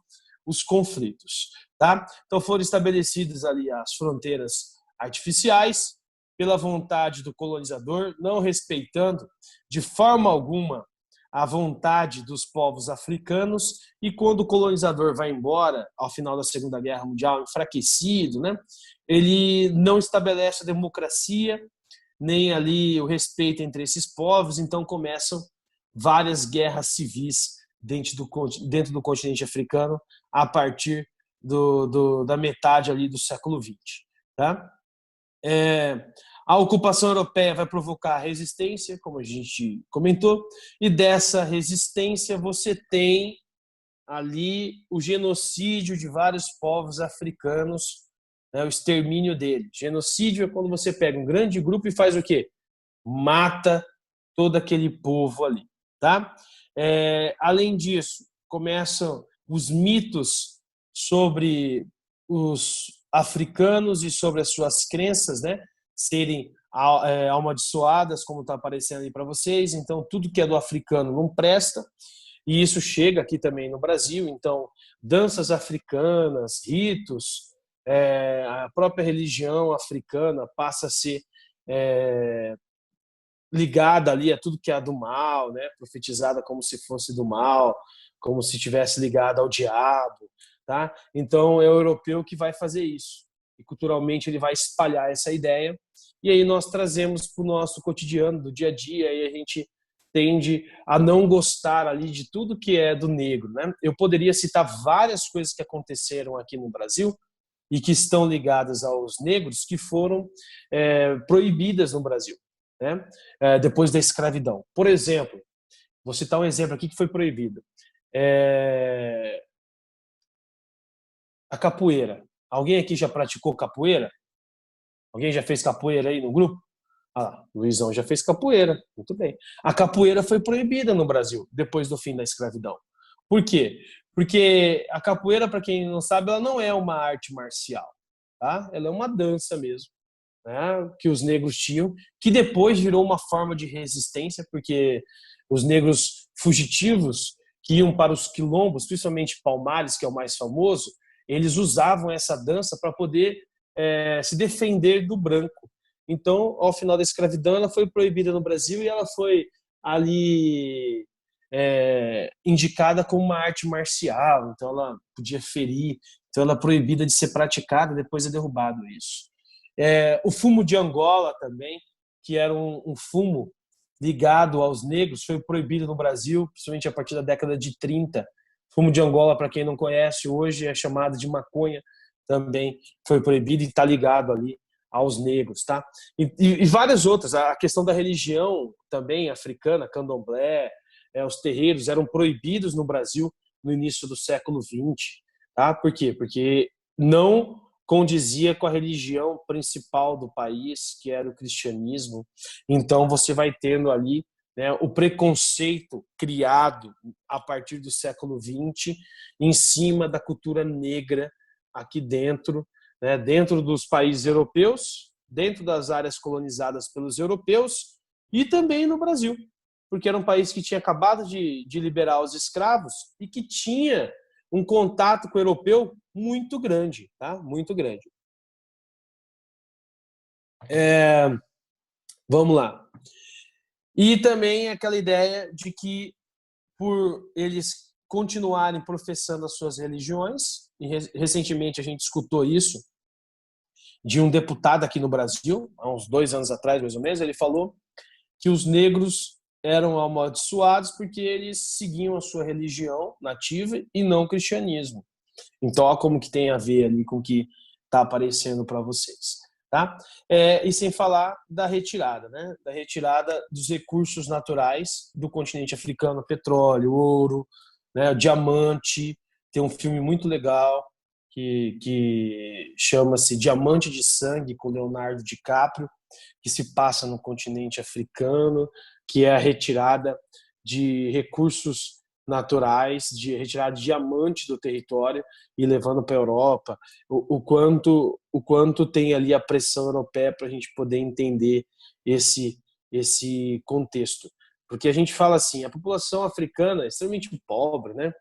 os conflitos. Tá? Então foram estabelecidas ali as fronteiras artificiais, pela vontade do colonizador, não respeitando de forma alguma a vontade dos povos africanos, e quando o colonizador vai embora, ao final da Segunda Guerra Mundial, enfraquecido, né, ele não estabelece a democracia, nem ali o respeito entre esses povos, então começam várias guerras civis dentro do continente africano a partir da metade ali do século XX. Tá? A ocupação europeia vai provocar resistência, como a gente comentou, e dessa resistência você tem ali o genocídio de vários povos africanos, né, o extermínio deles. Genocídio é quando você pega um grande grupo e faz o quê? Mata todo aquele povo ali. Tá? Além disso, começam os mitos sobre os africanos e sobre as suas crenças, né, serem amaldiçoadas, como está aparecendo aí para vocês. Então, tudo que é do africano não presta, e isso chega aqui também no Brasil. Então, danças africanas, ritos, a própria religião africana passa a ser ligada ali a tudo que é do mal, né? Profetizada como se fosse do mal, como se tivesse ligada ao diabo, tá? Então é o europeu que vai fazer isso, e culturalmente ele vai espalhar essa ideia, e aí nós trazemos para o nosso cotidiano, do dia a dia, e a gente tende a não gostar ali de tudo que é do negro, né? Eu poderia citar várias coisas que aconteceram aqui no Brasil e que estão ligadas aos negros, que foram proibidas no Brasil, né? Depois da escravidão. Por exemplo, vou citar um exemplo aqui que foi proibido. A capoeira. Alguém aqui já praticou capoeira? Alguém já fez capoeira aí no grupo? Ah, Luizão já fez capoeira. Muito bem. A capoeira foi proibida no Brasil depois do fim da escravidão. Por quê? Porque a capoeira, para quem não sabe, ela não é uma arte marcial, tá? Ela é uma dança mesmo, né, que os negros tinham, que depois virou uma forma de resistência, porque os negros fugitivos que iam para os quilombos, principalmente Palmares, que é o mais famoso, eles usavam essa dança para poder se defender do branco. Então, ao final da escravidão, ela foi proibida no Brasil, e ela foi ali indicada como uma arte marcial, então ela podia ferir, então ela é proibida de ser praticada, depois é derrubado isso. O fumo de Angola também, que era um fumo ligado aos negros, foi proibido no Brasil, principalmente a partir da década de 30. Fumo de Angola, para quem não conhece, hoje é chamado de maconha, também foi proibido e está ligado ali aos negros. Tá? E várias outras. A questão da religião também africana, candomblé, os terreiros eram proibidos no Brasil no início do século XX. Tá? Por quê? Porque não condizia com a religião principal do país, que era o cristianismo. Então você vai tendo ali, né, o preconceito criado a partir do século XX em cima da cultura negra aqui dentro, né, dentro dos países europeus, dentro das áreas colonizadas pelos europeus, e também no Brasil, porque era um país que tinha acabado de liberar os escravos e que tinha um contato com o europeu muito grande, tá? Muito grande. Vamos lá. E também aquela ideia de que, por eles continuarem professando as suas religiões, e recentemente a gente escutou isso de um deputado aqui no Brasil, há uns 2 anos atrás, mais ou menos, ele falou que os negros eram amaldiçoados porque eles seguiam a sua religião nativa e não o cristianismo. Então, olha como que tem a ver ali com o que está aparecendo para vocês. tá? E sem falar da retirada, né? Da retirada dos recursos naturais do continente africano, petróleo, ouro, né? Diamante. Tem um filme muito legal que chama-se Diamante de Sangue, com Leonardo DiCaprio, que se passa no continente africano, que é a retirada de recursos naturais, de retirar diamante do território e levando para a Europa, o quanto tem ali a pressão europeia para a gente poder entender esse contexto. Porque a gente fala assim, a população africana é extremamente pobre, né?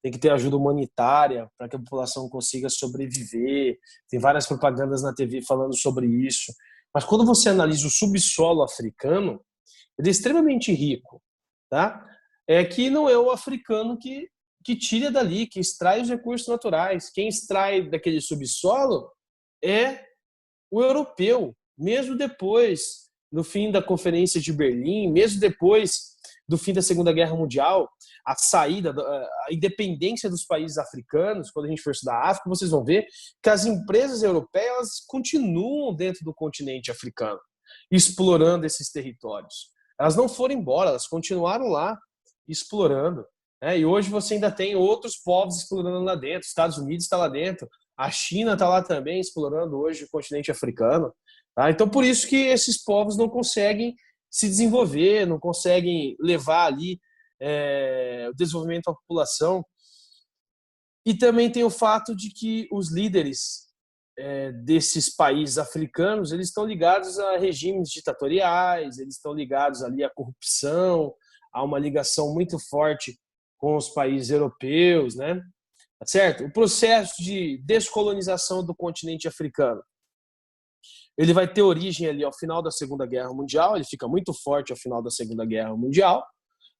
Tem que ter ajuda humanitária para que a população consiga sobreviver. Tem várias propagandas na TV falando sobre isso. Mas quando você analisa o subsolo africano, ele é extremamente rico, tá? É que não é o africano que tira dali, que extrai os recursos naturais. Quem extrai daquele subsolo é o europeu, mesmo depois, no fim da Conferência de Berlim, mesmo depois do fim da Segunda Guerra Mundial, a saída, a independência dos países africanos, quando a gente for estudar a África, vocês vão ver que as empresas europeias continuam dentro do continente africano, explorando esses territórios. Elas não foram embora, elas continuaram lá, explorando. E hoje você ainda tem outros povos explorando lá dentro. Os Estados Unidos está lá dentro, a China está lá também explorando hoje o continente africano. Tá? Então, por isso que esses povos não conseguem se desenvolver, não conseguem levar ali o desenvolvimento da população. E também tem o fato de que os líderes desses países africanos, eles estão ligados a regimes ditatoriais, eles estão ligados ali à corrupção, a uma ligação muito forte com os países europeus, né? Tá certo? O processo de descolonização do continente africano, ele vai ter origem ali ao final da Segunda Guerra Mundial, ele fica muito forte ao final da Segunda Guerra Mundial,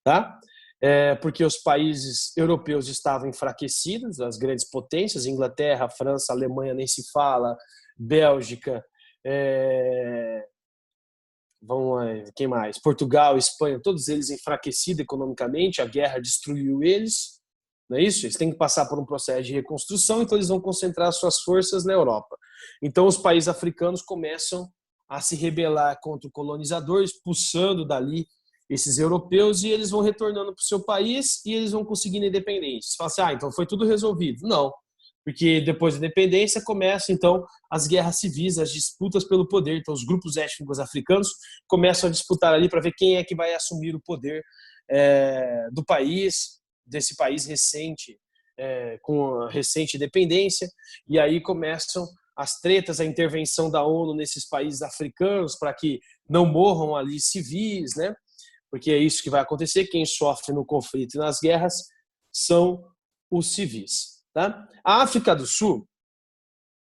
tá? Porque os países europeus estavam enfraquecidos, as grandes potências, Inglaterra, França, Alemanha, nem se fala, Bélgica, vamos lá, quem mais? Portugal, Espanha, todos eles enfraquecidos economicamente, a guerra destruiu eles, não é isso? Eles têm que passar por um processo de reconstrução, então eles vão concentrar suas forças na Europa. Então os países africanos começam a se rebelar contra o colonizador, expulsando dali esses europeus, e eles vão retornando para o seu país e eles vão conseguindo independência. Você fala assim, então foi tudo resolvido. Não, porque depois da independência começam, então, as guerras civis, as disputas pelo poder. Então, os grupos étnicos africanos começam a disputar ali para ver quem é que vai assumir o poder do país, desse país recente, com a recente independência, e aí começam as tretas, a intervenção da ONU nesses países africanos para que não morram ali civis, né? Porque é isso que vai acontecer. Quem sofre no conflito e nas guerras são os civis. Tá? A África do Sul,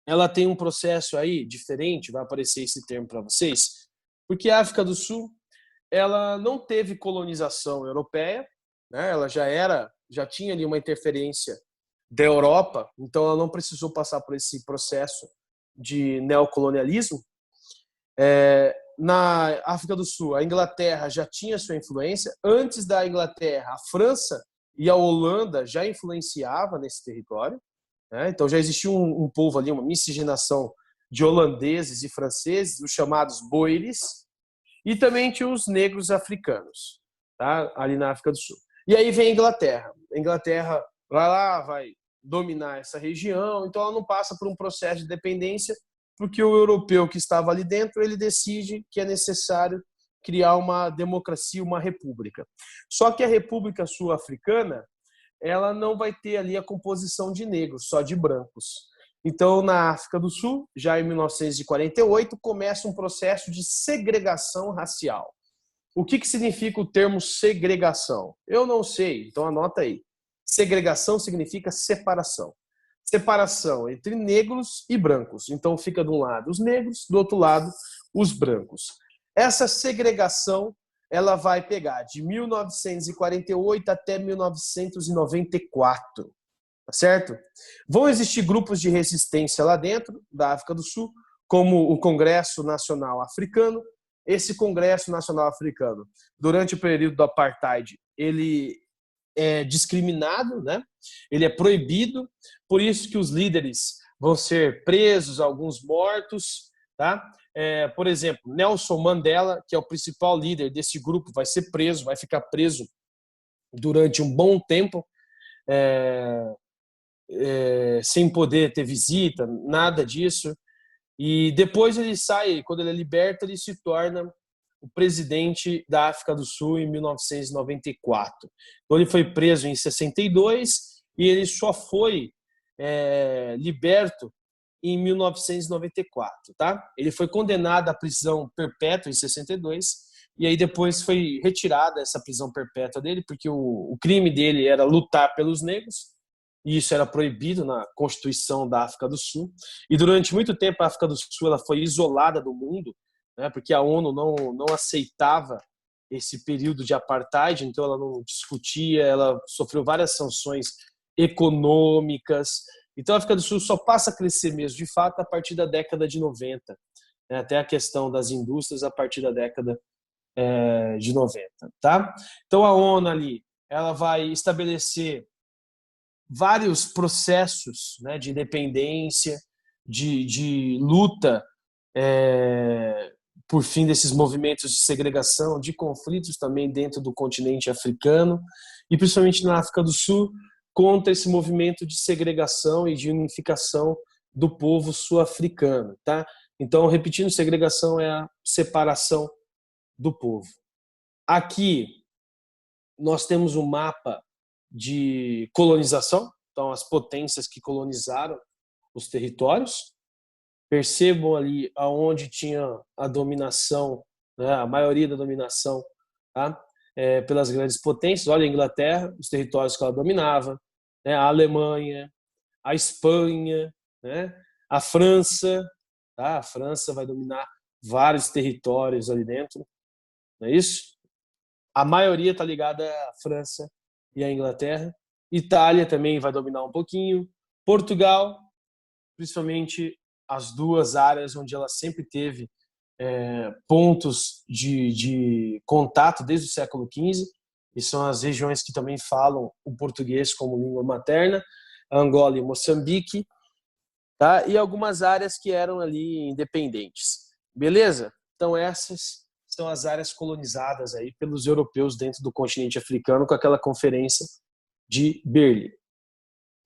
ela tem um processo aí diferente, vai aparecer esse termo para vocês, porque a África do Sul, ela não teve colonização europeia, né? Ela já tinha ali uma interferência da Europa, então ela não precisou passar por esse processo de neocolonialismo. Na África do Sul, a Inglaterra já tinha sua influência. Antes da Inglaterra, a França e a Holanda já influenciavam nesse território, né? Então já existia um povo ali, uma miscigenação de holandeses e franceses, os chamados boeres, e também tinha os negros africanos, tá? Ali na África do Sul. E aí vem a Inglaterra. A Inglaterra vai dominar essa região, então ela não passa por um processo de dependência, porque o europeu que estava ali dentro, ele decide que é necessário criar uma democracia, uma república. Só que a República Sul-Africana, ela não vai ter ali a composição de negros, só de brancos. Então, na África do Sul, já em 1948, começa um processo de segregação racial. O que significa o termo segregação? Eu não sei, então anota aí. Segregação significa separação. Separação entre negros e brancos. Então fica de um lado os negros, do outro lado os brancos. Essa segregação, ela vai pegar de 1948 até 1994, tá certo? Vão existir grupos de resistência lá dentro da África do Sul, como o Congresso Nacional Africano. Esse Congresso Nacional Africano, durante o período do apartheid, ele é discriminado, né? Ele é proibido, por isso que os líderes vão ser presos, alguns mortos, tá? Por exemplo, Nelson Mandela, que é o principal líder desse grupo, vai ser preso, vai ficar preso durante um bom tempo, sem poder ter visita, nada disso. E depois ele sai, quando ele é liberto, ele se torna o presidente da África do Sul em 1994. Então ele foi preso em 62 e ele só foi liberto em 1994, tá? Ele foi condenado à prisão perpétua em 62 e aí depois foi retirada essa prisão perpétua dele porque o crime dele era lutar pelos negros e isso era proibido na Constituição da África do Sul. E durante muito tempo a África do Sul ela foi isolada do mundo, né, porque a ONU não aceitava esse período de apartheid, então ela não discutia, ela sofreu várias sanções econômicas. Então a África do Sul só passa a crescer mesmo, de fato, a partir da década de 90, né, até a questão das indústrias a partir da década de 90. Tá? Então a ONU ali ela vai estabelecer vários processos, né, de independência, de luta por fim desses movimentos de segregação, de conflitos também dentro do continente africano e principalmente na África do Sul contra esse movimento de segregação e de unificação do povo sul-africano, tá? Então, repetindo, segregação é a separação do povo. Aqui nós temos um mapa de colonização, então as potências que colonizaram os territórios. Percebam ali aonde tinha a dominação, né, a maioria da dominação, tá? Pelas grandes potências. Olha a Inglaterra, os territórios que ela dominava, né, a Alemanha, a Espanha, né, a França, tá? A França vai dominar vários territórios ali dentro, não é isso? A maioria está ligada à França e à Inglaterra. Itália também vai dominar um pouquinho. Portugal, principalmente as duas áreas onde ela sempre teve pontos de contato desde o século XV, e são as regiões que também falam o português como língua materna, Angola e Moçambique, tá? E algumas áreas que eram ali independentes. Beleza? Então essas são as áreas colonizadas aí pelos europeus dentro do continente africano com aquela conferência de Berlim.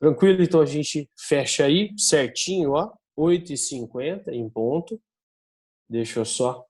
Tranquilo? Então a gente fecha aí certinho, ó, 8h50 em ponto. Deixa eu só